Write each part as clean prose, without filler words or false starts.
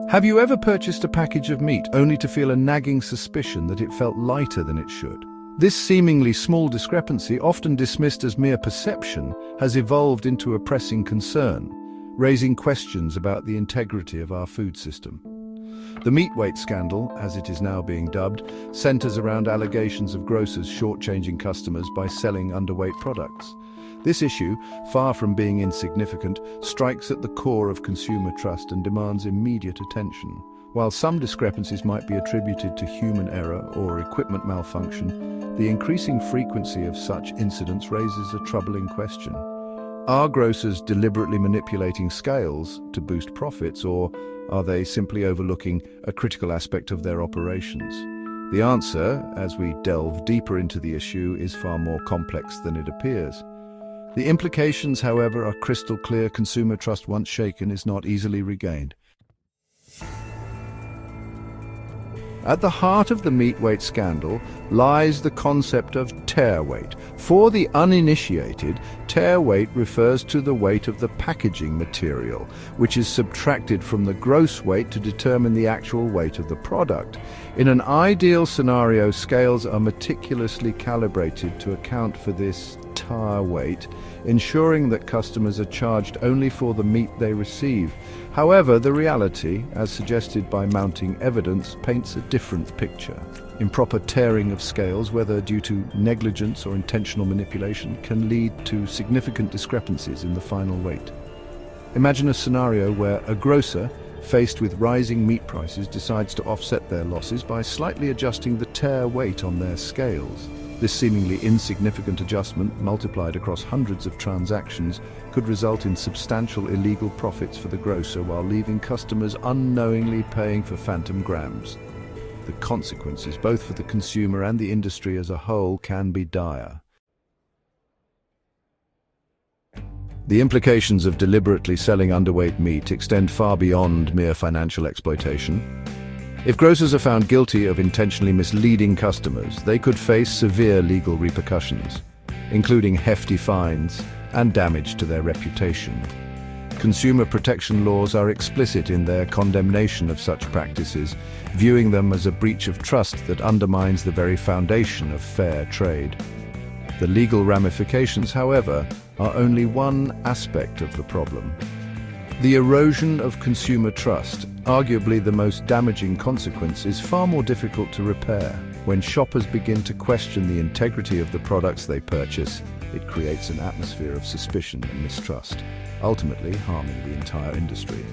Have you ever purchased a package of meat only to feel a nagging suspicion that it felt lighter than it should? This seemingly small discrepancy, often dismissed as mere perception, has evolved into a pressing concern, raising questions about the integrity of our food system. The meat weight scandal, as it is now being dubbed, centers around allegations of grocers shortchanging customers by selling underweight products. This issue, far from being insignificant, strikes at the core of consumer trust and demands immediate attention. While some discrepancies might be attributed to human error or equipment malfunction, the increasing frequency of such incidents raises a troubling question. Are grocers deliberately manipulating scales to boost profits, or are they simply overlooking a critical aspect of their operations? The answer, as we delve deeper into the issue, is far more complex than it appears. The implications, however, are crystal clear. Consumer trust once shaken is not easily regained. At the heart of the meat weight scandal lies the concept of tare weight. For the uninitiated, tare weight refers to the weight of the packaging material, which is subtracted from the gross weight to determine the actual weight of the product. In an ideal scenario, scales are meticulously calibrated to account for this tare weight, ensuring that customers are charged only for the meat they receive. However, the reality, as suggested by mounting evidence, paints a different picture. Improper tearing of scales, whether due to negligence or intentional manipulation, can lead to significant discrepancies in the final weight. Imagine a scenario where a grocer, faced with rising meat prices, decides to offset their losses by slightly adjusting the tare weight on their scales. This seemingly insignificant adjustment, multiplied across hundreds of transactions, could result in substantial illegal profits for the grocer while leaving customers unknowingly paying for phantom grams. The consequences, both for the consumer and the industry as a whole, can be dire. The implications of deliberately selling underweight meat extend far beyond mere financial exploitation. If grocers are found guilty of intentionally misleading customers, they could face severe legal repercussions, including hefty fines and damage to their reputation. Consumer protection laws are explicit in their condemnation of such practices, viewing them as a breach of trust that undermines the very foundation of fair trade. The legal ramifications, however, are only one aspect of the problem. The erosion of consumer trust, arguably the most damaging consequence, is far more difficult to repair. When shoppers begin to question the integrity of the products they purchase, it creates an atmosphere of suspicion and mistrust, ultimately harming the entire industry.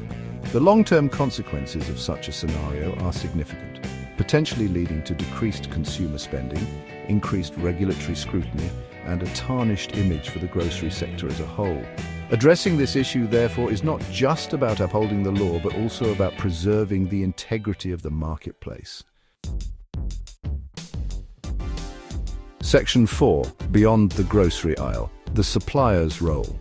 The long-term consequences of such a scenario are significant, potentially leading to decreased consumer spending, increased regulatory scrutiny, and a tarnished image for the grocery sector as a whole. Addressing this issue, therefore, is not just about upholding the law, but also about preserving the integrity of the marketplace. Section 4. Beyond the grocery aisle. The supplier's role.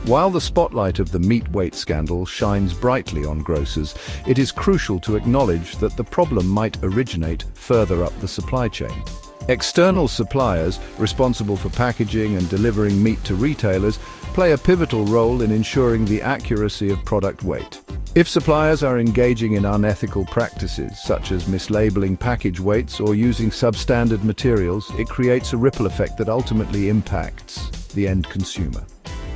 While the spotlight of the meat weight scandal shines brightly on grocers, it is crucial to acknowledge that the problem might originate further up the supply chain. External suppliers, responsible for packaging and delivering meat to retailers, play a pivotal role in ensuring the accuracy of product weight. If suppliers are engaging in unethical practices, such as mislabeling package weights or using substandard materials, it creates a ripple effect that ultimately impacts the end consumer.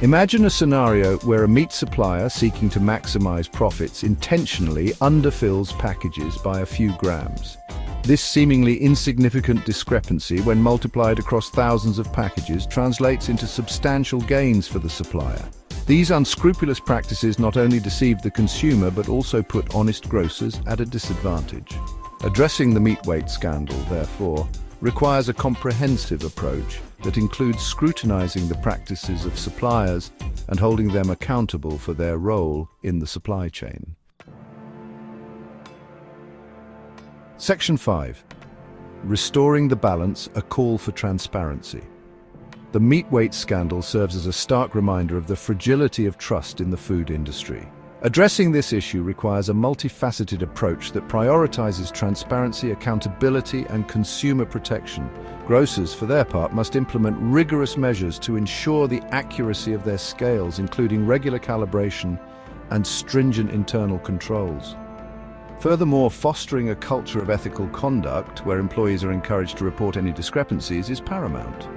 Imagine a scenario where a meat supplier seeking to maximize profits intentionally underfills packages by a few grams. This seemingly insignificant discrepancy, when multiplied across thousands of packages, translates into substantial gains for the supplier. These unscrupulous practices not only deceive the consumer but also put honest grocers at a disadvantage. Addressing the meat weight scandal, therefore, requires a comprehensive approach that includes scrutinizing the practices of suppliers and holding them accountable for their role in the supply chain. Section 5. Restoring the balance, a call for transparency. The meat weight scandal serves as a stark reminder of the fragility of trust in the food industry. Addressing this issue requires a multifaceted approach that prioritizes transparency, accountability, and consumer protection. Grocers, for their part, must implement rigorous measures to ensure the accuracy of their scales, including regular calibration and stringent internal controls. Furthermore, fostering a culture of ethical conduct where employees are encouraged to report any discrepancies is paramount.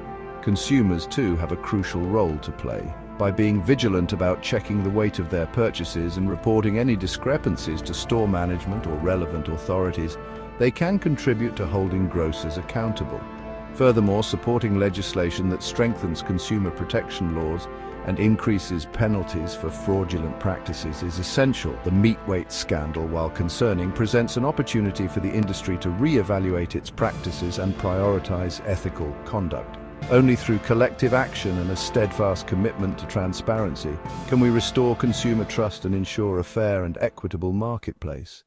Consumers, too, have a crucial role to play. By being vigilant about checking the weight of their purchases and reporting any discrepancies to store management or relevant authorities, they can contribute to holding grocers accountable. Furthermore, supporting legislation that strengthens consumer protection laws and increases penalties for fraudulent practices is essential. The meat weight scandal, while concerning, presents an opportunity for the industry to re-evaluate its practices and prioritize ethical conduct. Only through collective action and a steadfast commitment to transparency can we restore consumer trust and ensure a fair and equitable marketplace.